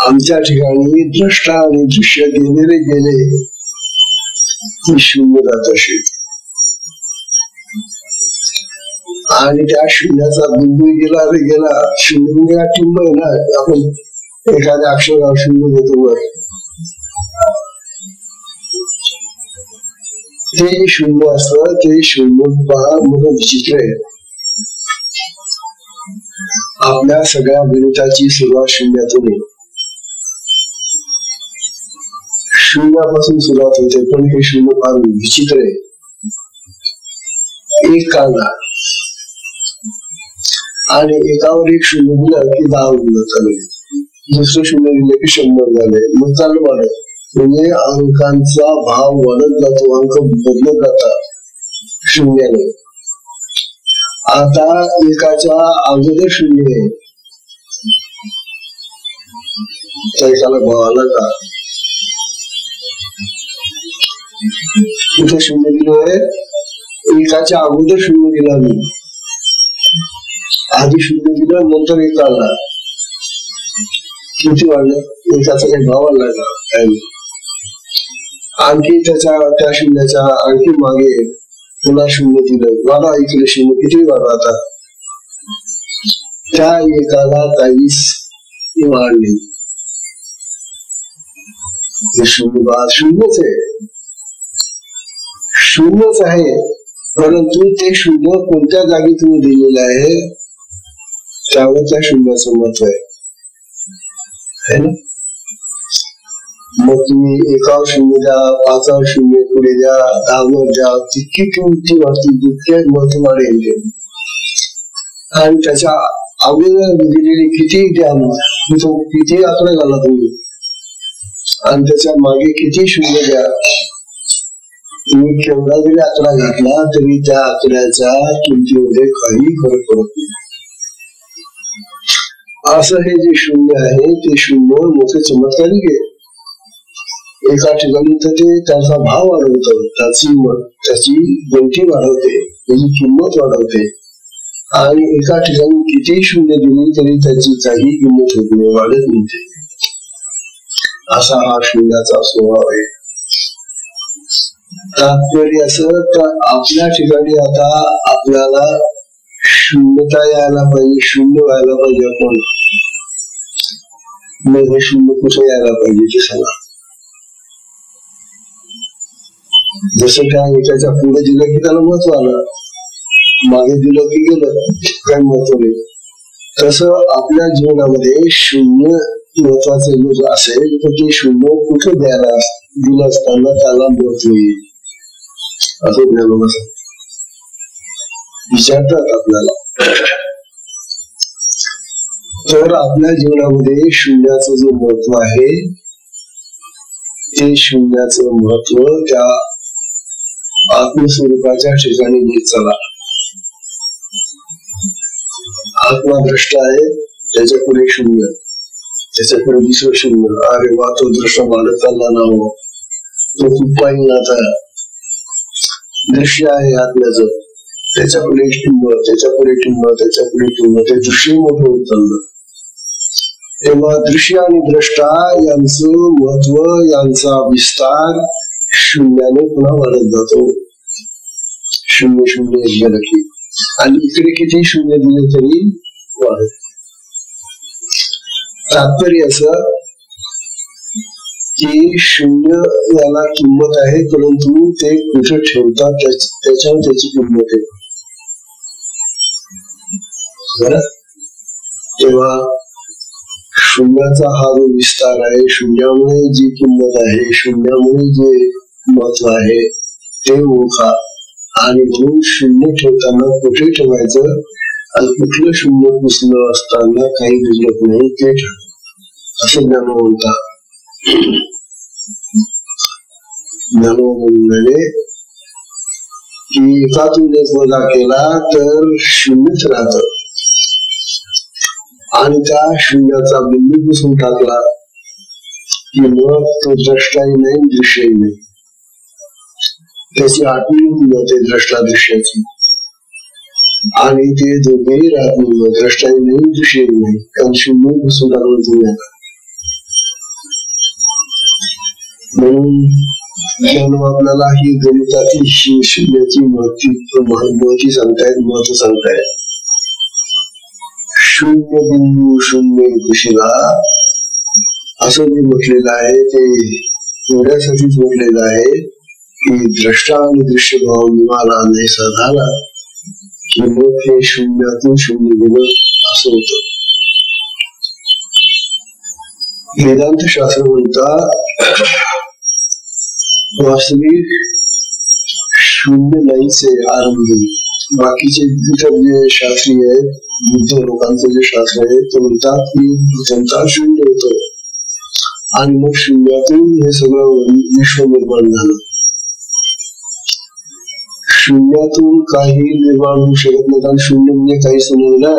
आमच्या ठिकाणी द्रष्टा आणि दृश्य गेले ती 0 जात असेल, आणि त्या 0चा बिंदू गेला रे गेला. 0 म्हणजे टिंब आहे ना. आपण एखाद्या अक्षरावर 0 देतो वर, ते 0 असतं. ते 0 पहा मोठं विचित्र आहे. आपल्या सगळ्या गणिताची सुरुवात 0तून आहे. 0पासून सुरुवात होते, पण हे 0 फार विचित्र आहे. 1 काढला आणि एकावर 1 0 दिलं की 10 उरलं चालू. दुसरं 0 दिलं की 100 झाले. मग चालू वाढत, म्हणजे अंकांचा भाव वाढत जातो, अंक बदलत जातात 0ने. आता एकाच्या अगोदर 0 आहे, तर एकाला भाव आला का? इथे शून्य दिलोय, एकाच्या अगोदर शून्य दिला मी, आधी शून्य दिलं नंतर एक आला, किती वाढलं? एकाचा काही भाव वाढला का? आणखी त्या शून्याच्या आणखी मागे पुन्हा शून्य दिलं, वाढा इकडे शून्य, किती वाढवा आता? त्या एकाला 23 वाढली. शून्यच आहे, शून्यच आहे, परंतु ते शून्य कोणत्या जागी तुम्ही दिलेलं आहे त्यावर त्या शून्याचं महत्व आहे ना. मग तुम्ही एकावर शून्य द्या, 5 शून्य पुढे द्या, 10 द्या, तितकी किंमती वाढतील, तितके महत्व वाढेल. आणि त्याच्या अगोदर दिलेली किती द्या, तो किती आकडा घाला तुम्ही, आणि त्याच्या मागे किती शून्य द्या, तुम्ही केवढा जरी आकडा घातला तरी त्या आकड्याच्या किमतीमध्ये काही फरक पडत नाही. असं हे जे शून्य आहे ते शून्य मोठे चमत्कारिक आहे. एका ठिकाणी तर ते त्याचा भाव वाढवतं, त्याची गंठी वाढवते, त्याची किंमत वाढवते, आणि एका ठिकाणी किती शून्य दिली तरी त्याची काही किंमत होत नाही, वाढत नाही. असा हा शून्याचा स्वभाव आहे. तात्पर्य असं तर आपल्या ठिकाणी आता आपल्याला शून्यता यायला पाहिजे, शून्य व्हायला पाहिजे. आपण मग हे शून्य कुठे यायला पाहिजे ते सांगा. जसं काय एकाच्या पुढे दिलं की त्याला महत्व आलं, मागे दिलं की गेलं, काही महत्व नाही. तसं आपल्या जीवनामध्ये शून्य महत्वाचं जर असेल तर ते शून्य कुठे द्यायला दिलं असताना त्याला महत्व येईल असं ज्ञान विचारतात आपल्याला. तर आपल्या जीवनामध्ये शून्याचं जे महत्व आहे ते शून्याचं महत्व त्या आत्मस्वरूपाच्या ठिकाणी घेत चला. आत्मदृष्ट आहे, त्याच्या पुढे शून्य, त्याच्या पुढे दुसरं शून्य. अरे वा, तो दृष्ट वाढत चालला ना, हो तो खूप पाहिजे. आता दृश्य आहे आत्म्याचं, त्याच्या पुढे टिंब, त्याच्या पुढे टिंब, त्याच्या पुढे टिंब, ते दृश्य मोठं होत चाललं. तेव्हा दृश्य आणि द्रष्टा यांचं महत्व, यांचा विस्तार शून्याने पुन्हा वाढत जातो. शून्य शून्य गेलं की, आणि इकडे किती शून्य दिले तरी वाढत. तात्पर्य असं की शून्य याला किंमत आहे, परंतु ते कुठे ठेवतात त्याच्यावर त्याची किंमत आहे. तेव्हा शून्याचा हा जो विस्तार आहे, शून्यामुळे जी किंमत आहे, शून्यामुळे जे महत्व आहे ते ओळखा. आणि म्हणून शून्य ठेवताना कुठे ठेवायचं आणि कुठलं शून्य पुसलं असताना काही बिघडत नाही ते ठेव, असं ज्ञान म्हणतात. ज्ञानोबंधने की एकातून एक वजा केला तर शून्यच राहत, आणि त्या शून्याचा बिंदू पुसून टाकला की मग तो द्रष्टाही नाही, दृश्यही नाही. त्याची आठवण होऊन जाते द्रष्टा दृश्याची, आणि ते दोघेही राहत नाही, द्रष्टाही नाही, दृश्यही नाही, कारण शून्य पुसून टाकलं तुम्ही. म्हणून आपल्याला ही गणितातील शून्याची महत्व सांगतायत. शून्य बिंदू शून्य कुशीला असं जे म्हटलेलं आहे ते एवढ्यासाठीच म्हटलेलं आहे की द्रष्टा आणि दृश्य भाव निवाला नाहीसा झाला की मग हे शून्यातून शून्य गेलं असं होत. वेदांत शास्त्र म्हणतात वास्तविक शून्य नाहीच आहे आरंभी. बाकीचे इतर जे शास्त्री आहेत, बुद्ध लोकांचं जे शास्त्र आहे ते म्हणतात की जनता शून्य होत आणि मग शून्यातून हे सगळं विश्व निर्माण झालं. शून्यातून काही निर्माण होऊ शकत नाही, कारण शून्य म्हणजे काही समजलं.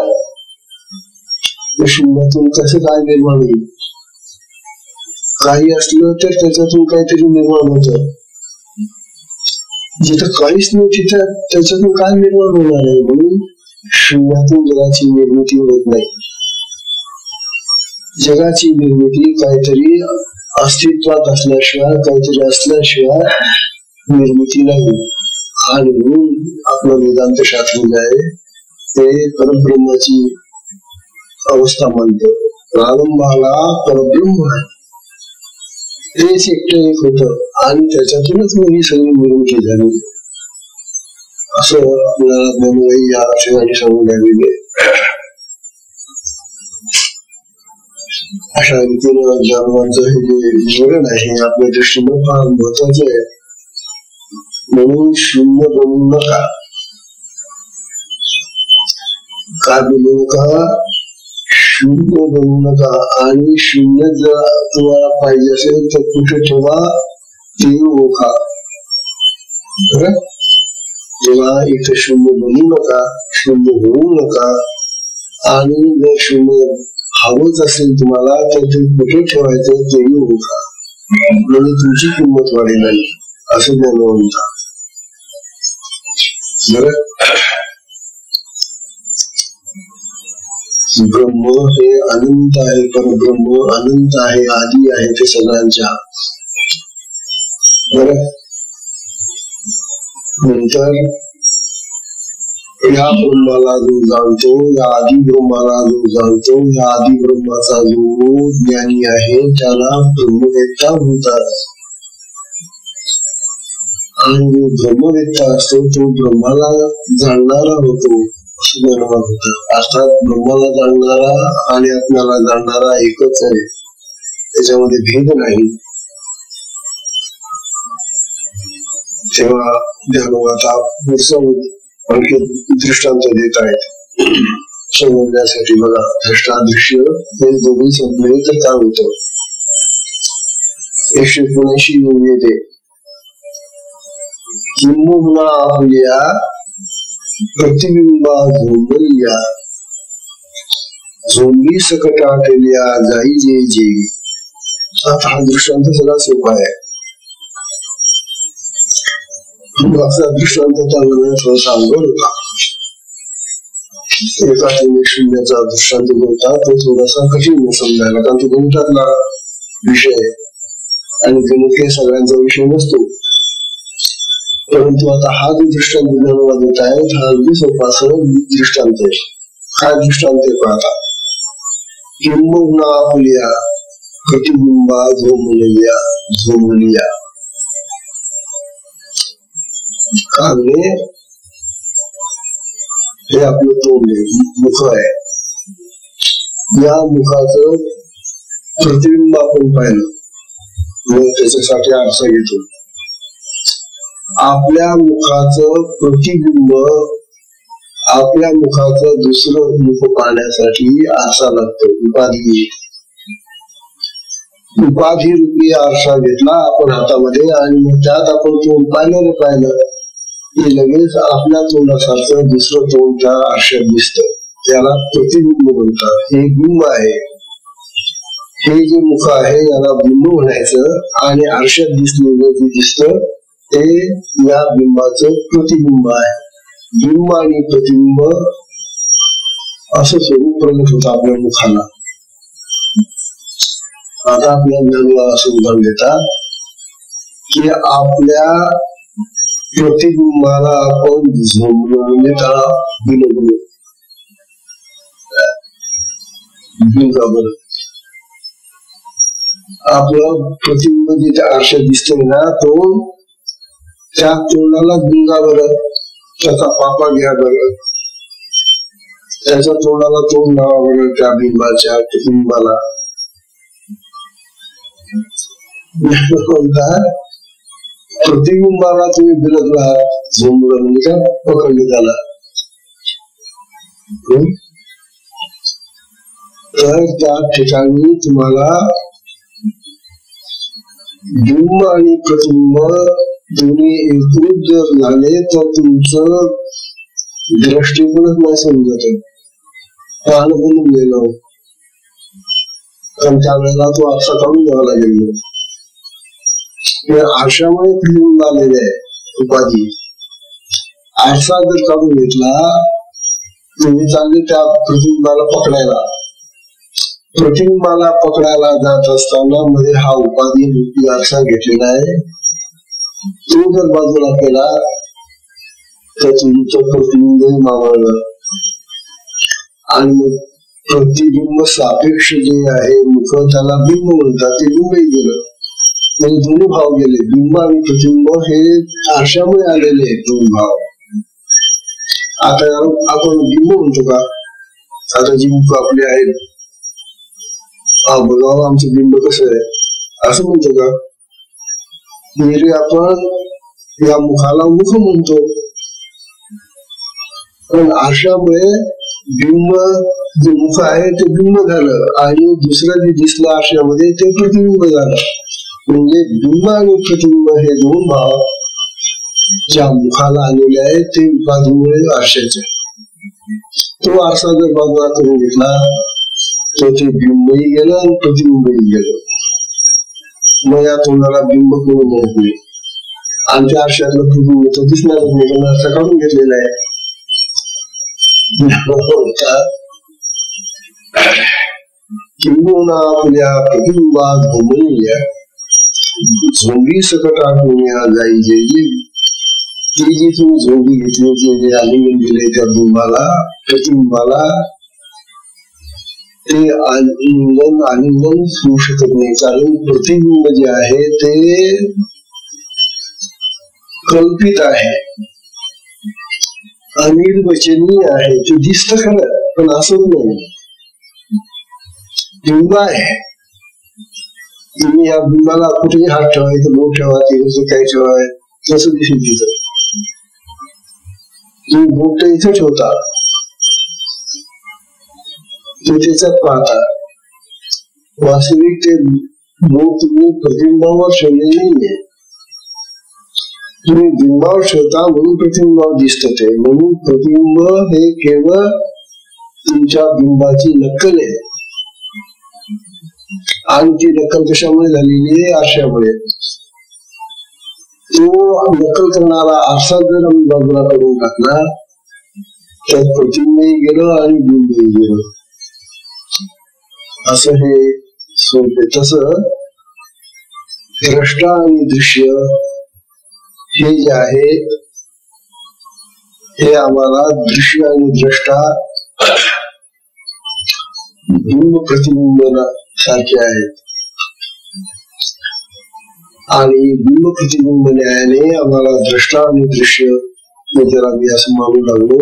शून्यातून कसं काय निर्माण होईल? काही असलं तर त्याच्यातून काहीतरी निर्माण होत. जिथं काहीच नाही तिथं त्याच्यातून काय निर्माण होणार आहे. म्हणून शून्यातून जगाची निर्मिती होत नाही. जगाची निर्मिती काहीतरी अस्तित्वात असल्याशिवाय, काहीतरी असल्याशिवाय निर्मिती नाही. आणि म्हणून आपलं वेदांत शास्त्र जे आहे ते परब्रह्माची अवस्था म्हणतो. प्रारंभाला परब्रह्म आहे, तेच एकटं एक होत आणि त्याच्यातूनच मग ही सगळी निर्मिती झाली, असं आपल्याला ज्ञानोबाई या ठिकाणी सांगून द्यावी. अशा रीतीनं ज्ञानोबांचं हे जे विवरण आहे आपल्या दृष्टीनं फार महत्वाचं आहे. म्हणून शून्य बनवू नका. काय बनवू नका? शून्य बनवू नका. आणि शून्य जर तुम्हाला पाहिजे असेल तर कुठे ठेवा? ते ओळखा. तेव्हा इथे शून्य बनवू नका, शून्य होऊ नका. आणि जर शून्य हवंच असेल तुम्हाला तर ते कुठे ठेवायचं तेही ओळखा. म्हणजे तुमची किंमत वाढेल नाही, असं ज्ञान म्हणतात. ब्रह्म हे अनंत आहे, परब्रह्म अनंत आहे, आदी आहे ते सगळ्यांच्या. बरं, नंतर या ब्रह्माला जो जाणतो, या आदी ब्रह्माला जो जाणतो, या आदी ब्रह्माचा जो ज्ञानी आहे त्याला ब्रह्मवेत्ता म्हणतात. आणि जो ब्रह्मवेत्ता असतो तो ब्रह्माला जाणणारा होतो, असं निर्माण होतं. अर्थात ब्रह्माला जाणणारा आणि आत्म्याला जाणणारा एकच आहे, त्याच्यामध्ये भेद नाही. तेव्हा ज्ञानोबाचा पुढचं आणखी दृष्टांत देत आहेत समजण्यासाठी. बघा, दृष्टादृश्य हे दोन्ही संपले तर काय होतं. 179 येते. किंबहुना आपल्या प्रतिबिंबा झोंबल्या, झोंबी सकटाटल्या जाई जे जे. आता हा दृष्टांत सगळा सोपा आहे. मागचा दृष्टांत चांगला सांगत होता. एका शून्याचा दृष्टांत होता तो थोडासा कठीण समजायला, कारण तो गणितातला विषय आणि गणित काही सगळ्यांचा विषय नसतो. परंतु आता हा जो दृष्टांत ज्ञानोबा देत आहे हा अगदी सोपा सरळ दृष्टांत आहे. काय दृष्टांत आहे पाहता. किंबहुना आपल्या प्रतिबिंबा झोंबलेल्या, झोंबल्या. कारण हे आपलं तोंड आहे, मुख आहे. या मुखाचं प्रतिबिंब आपण पाहिलं, मग त्याच्यासाठी आरसा घेतो. आपल्या मुखाचं प्रतिबिंब, आपल्या मुखाचं दुसरं मुख पाहण्यासाठी आरसा लागतो, उपाधी. उपाधी रूपी आरसा घेतला आपण हातामध्ये आणि मग त्यात आपण तोंड पाहिलं की लगेच आपल्या तोंडासारखं दुसरं तोंड त्या आरशात दिसतं. त्याला प्रतिबिंब म्हणतात. हे बिंब आहे. हे जे मुख आहे याला बिंब म्हणायचं. आणि आरशात दिसलेलं जे दिसतं ते या बिंबाचं प्रतिबिंब आहे. बिंब आणि प्रतिबिंब असं स्वरूप प्रगट होतं आपल्या मुखाला. आता आपल्या ज्ञानाला असं उदाहरण देतात की आपल्या प्रतिबिंबाला आपण झोंबलो, म्हणजे त्याला बिलगलो. आपलं प्रतिबिंब जिथे आरशात दिसतंय ना, तो त्या तोंडाला बिंगा बरं, त्याचा पापा घ्या बरं, त्याच्या तोंडाला तोंड लावा बरं त्या बिंबाच्या प्रतिबिंबाला. प्रतिबिंबाला तुम्ही बिलगला, झोंबलं म्हणजे काय पकडले त्याला. तर त्या ठिकाणी तुम्हाला बिंब आणि प्रतिबिंब दोन्ही एकरूप जर झाले तर तुमचं दृष्टिकोनच नाही समजत, पाहणं बनून गेलं. कारण त्यावेळेला तो आरसा काढून द्यावा लागेल. आरशामुळे प्रतिबिंब आलेले आहे, उपाधी. आरसा जर काढून घेतला, तुम्ही चालले त्या प्रतिबिंबाला पकडायला. प्रतिबिंबाला पकडायला जात असताना मध्ये हा उपाधी रूपी आरसा घेतलेला आहे, तो जर बाजूला केला तर तुमचं प्रतिबिंब मावळलं. आणि मग प्रतिबिंब सापेक्ष जे आहे मुख, त्याला बिंब म्हणतात, ते बिंबही गेलं. म्हणजे दोन्ही भाव गेले. बिंब आणि प्रतिबिंब हे आरशामुळे आलेले आहेत दोन भाव. आता आपण बिंब म्हणतो का? आता जी मुख आपली आहेत, बघावं आमचं बिंब कसं आहे असं म्हणतो का? म्हणजे आपण या मुखाला मुख म्हणतो, पण आरशामुळे बिंब जे मुख आहे ते बिंब झालं आणि दुसरं जे दिसलं आरशामध्ये ते प्रतिबिंब झालं. म्हणजे बिंब आणि प्रतिबिंब हे दोन भाव ज्या मुखाला आलेले आहेत ते उपाधीमुळे आरशाचे. तो आरसा जर बाजूला करून घेतला तर ते बिंबही गेलं आणि प्रतिबिंबही गेलं. मग या तोंडाला बिंब कोणी म्हणत नाही आणि त्या आरशातलं प्रतिबिंब तर दिसणार नाही, आरसा काढून घेतलेला आहे. किंबहुना आपल्या प्रतिबिंबात घुमवल्या झोंबी सकट आठवण्या जाई जे ती जी तुम्ही झोंबी घेतली, जे आलिंगन दिले त्या बिंबाला प्रतिबिंबाला, ते आलिंगन होऊ शकत नाही. कारण प्रतिबिंब जे आहे ते कल्पित आहे, अनिर्वचनीय आहे. ते दिसत खरं पण असंच नाही. बिंब आहे, तुम्ही या बिंबाला कुठेही हात ठेवायचं, बोट ठेवा, तिथे काय ठेवाय तसं दिसेल तिथं. तुम्ही बोट इथे ठेवता, ते त्याच्यात पाहता. वास्तविक ते बोट तुम्ही प्रतिबिंबावर ठेवले नाहीये, तुम्ही बिंबावर ठेवता म्हणून प्रतिबिंबावर दिसत ते. म्हणून प्रतिबिंब हे केवळ तुमच्या बिंबाची नक्कल आहे. आणि ती नक्कल कशामुळे झालेली आहे? आरशामुळे. तो नक्कल करणारा आरसा जर आम्ही बाजूला करून टाकला तर प्रतिबिंबही गेलं आणि बिंबही गेलं. असं हे स्वरूप आहे. तसं द्रष्टा आणि दृश्य हे जे आहे हे आम्हाला दृश्य आणि द्रष्टा बिंब प्रतिबिंब सारखे आहेत. आणि बिंब प्रतिबिंब न्यायाने आम्हाला द्रष्टा आणि दृश्य जर आम्ही असं मानू लागलो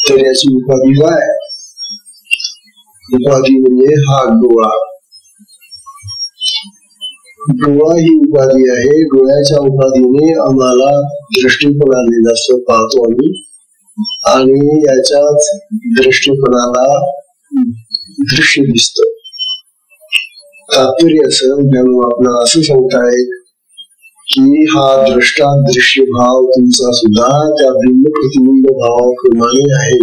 तर याची उपाधी काय? उपाधी म्हणजे हा डोळा. डोळा ही उपाधी आहे. डोळ्याच्या उपाधीने आम्हाला दृष्टीपणाने जास्त पाहतो आम्ही, आणि याच्याच दृष्टीपणाला दृश्य दिसत. तात्पर्य असं ज्ञान आपल्याला असं सांगताय की हा द्रष्टा दृश्य भाव तुमचा सुद्धा त्या बिंब प्रतिबिंब भावाप्रमाणे आहे.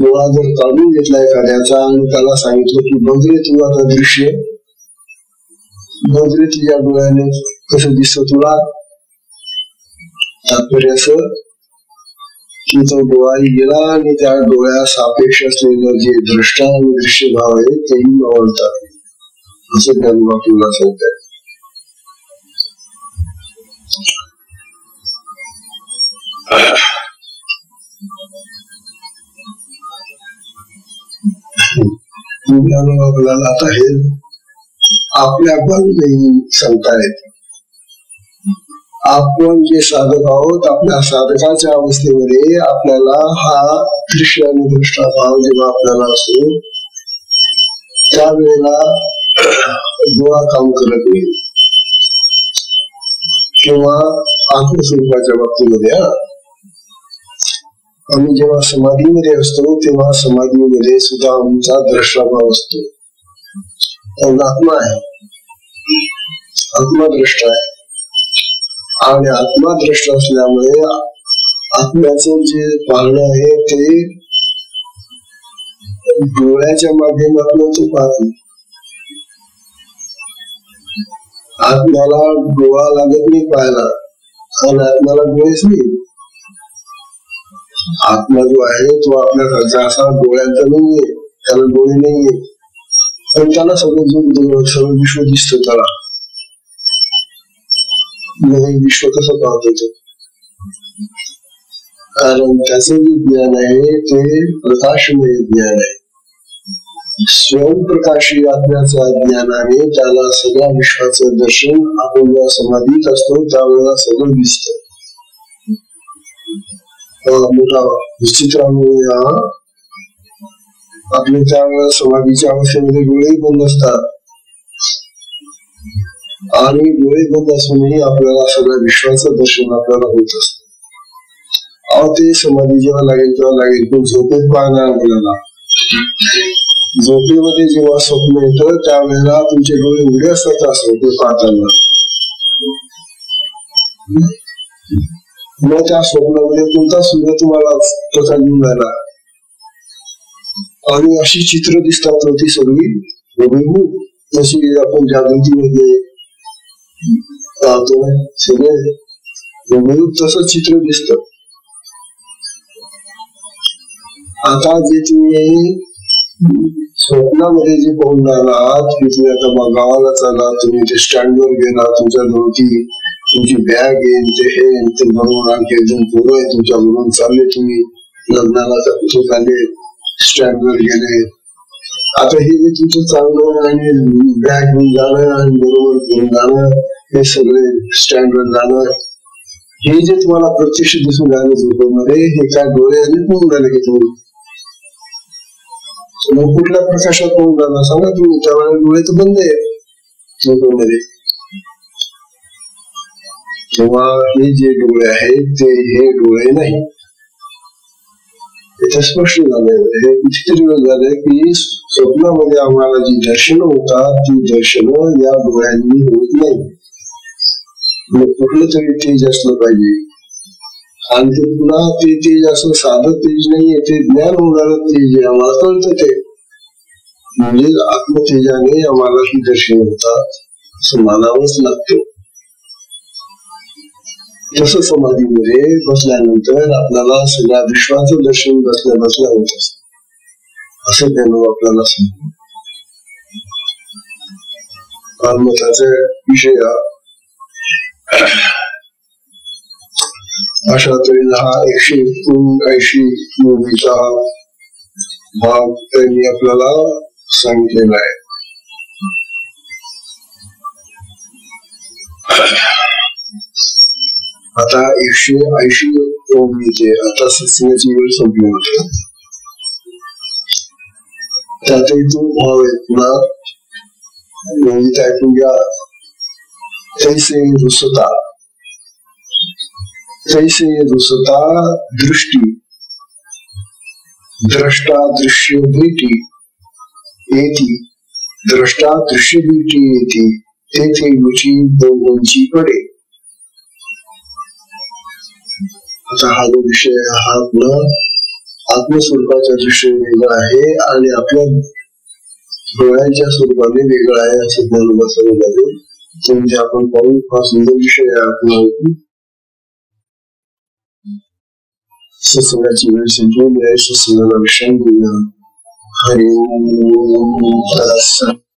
डोळा जर काढून घेतला एखाद्याचा आणि त्याला सांगितलं की बघ रे तू आता दृश्य, बघ रे तुझ्या डोळ्याने कसं दिसत तुला, तात्पर्य असं की तो डोळाही गेला आणि त्या डोळ्या सापेक्ष असलेलं जे द्रष्टा आणि दृश्य भाव आहे तेही मावळतात. असं ज्ञान आपल्याला सांगताय. आपल्याला आता हे आपल्या बाजूने सांगतायत. आपण जे साधक आहोत, आपल्या साधकाच्या अवस्थेमध्ये आपल्याला हा दृश्य आणि दृष्टा भाव जेव्हा आपल्याला असतो त्यावेळेला डोळा काम करत नाही. किंवा आत्मस्वरूपाच्या बाबतीमध्ये आम्ही जेव्हा समाधीमध्ये असतो तेव्हा समाधीमध्ये सुद्धा आमचा द्रष्टाभाव असतो. आत्मा आहे, आत्मद्रष्ट आहे, आणि आत्मद्रष्ट असल्यामुळे आत्म्याचं जे पाहणं आहे ते डोळ्याच्या माध्यमातून तो पाहतो. आत्म्याला डोळा लागत नाही पाहायला, आणि आत्म्याला डोळेच नाही. आत्मा जो आहे तो आपल्या असा डोळ्यांचा नाहीये, त्याला डोळे नाहीये, पण त्याला सगळं विश्व दिसतं. त्याला विश्व कसं पाहतो तो? कारण त्याचं जे ज्ञान आहे ते प्रकाशमय ज्ञान आहे. स्वयंप्रकाशी आत्म्याच्या ज्ञानाने त्याला सगळ्या विश्वाचं दर्शन, आपण जेव्हा समाधीत असतो त्यावेळेला सगळं दिसत. मोठा विचित्रामुळे आपले त्यावेळेला समाधीच्या अवस्थेमध्ये डोळेही बंद असतात आणि डोळे बंद असूनही आपल्याला सगळ्या विश्वाचं दर्शन आपल्याला होत असत. ते समाधी जेव्हा लागेल तेव्हा लागेल, पण झोपेत पाहणार आपल्याला. झोपेमध्ये जेव्हा स्वप्न येतं त्यावेळेला तुमचे डोळे उघडे असतात स्वप्न पाहताना. मग त्या स्वप्नामध्ये कोणता सूर्य तुम्हाला प्रकाश घेऊन राहिला आणि अशी चित्र दिसतात होती सगळी हुबेहूब, जशी आपण जागृतीमध्ये पाहतो सगळे हुबेहूब तसं चित्र दिसत. आता जे तुम्ही स्वप्नामध्ये जे पाहून राहिलात की तुम्ही आता गावाला चाला, तुम्ही ते स्टँडवर गेला, तुमच्या भोवती तुमची बॅग येईल, ते हे ते बरोबर आणखी एकदम पोरं आहे तुमच्या बरोबर चालले, तुम्ही लग्नाला कुठे चालले, स्टँडवर गेले. आता हे जे तुमचं चांगलं आणि बॅग घेऊन जाणं आणि बरोबर घेऊन जाणं, हे सगळे स्टँडवर जाणं, हे जे तुम्हाला प्रत्यक्ष दिसून राहिलं झोपेमध्ये, हे काय डोळे आणि पाहून राहिले की तुम्ही कुठल्या प्रकाशात पाहून राहिला सांगा तुम्ही? त्यावेळेला डोळे तर बंद आहेत झोपेमध्ये. तेव्हा हे जे डोळे आहेत ते हे डोळे नाही. इथे स्पष्ट झालंय, हे कितीतरी वेळ झालंय की स्वप्नामध्ये आम्हाला जी दर्शन होतात ती दर्शन या डोळ्यांनी होत नाही. कुठलं तरी तेज असलं पाहिजे आणि ते पुन्हा ते तेज असं साधं तेज नाहीये, ते ज्ञान होणार तेज आहे. आम्हाला कळतं ते म्हणजे आत्मतेजाने आम्हाला ही दर्शन होतात असं मानावंच लागतं. तसं समाधीमध्ये बसल्यानंतर आपल्याला सगळ्या विश्वाचं दर्शन बसल्या बसल्या होत असत, असं त्यानं आपल्याला सांगतो. आत्मताचा विषय अशा तऱ्हेने हा 179 मूवीचा भाग त्यांनी आपल्याला सांगितलेला आहे. आता 180 ओमनीचे आता सत्संगाची वेळ संपली होती. त्यातही तो भाव आहे पुन्हा म्हणजे ऐकून घ्या. तैसे रुसता, तैसे रुसता दृष्टी, द्रष्टा दृश्य भेटी येती, द्रष्टा दृश्य भेटी येती, तेथे रुची दोघांची पडे. आता हा जो विषय हा आपला आत्मस्वरूपाचा विषय वेगळा आहे आणि आपल्या डोळ्यांच्या स्वरूपाने वेगळा आहे असं ज्ञान बसवलं जाते. म्हणजे आपण पाहू हा सुंदर विषय आहे आपला. सत्संगाची वेळ संपलेली आहे. सत्संगाला विश्रांती द्या. हरि ओम.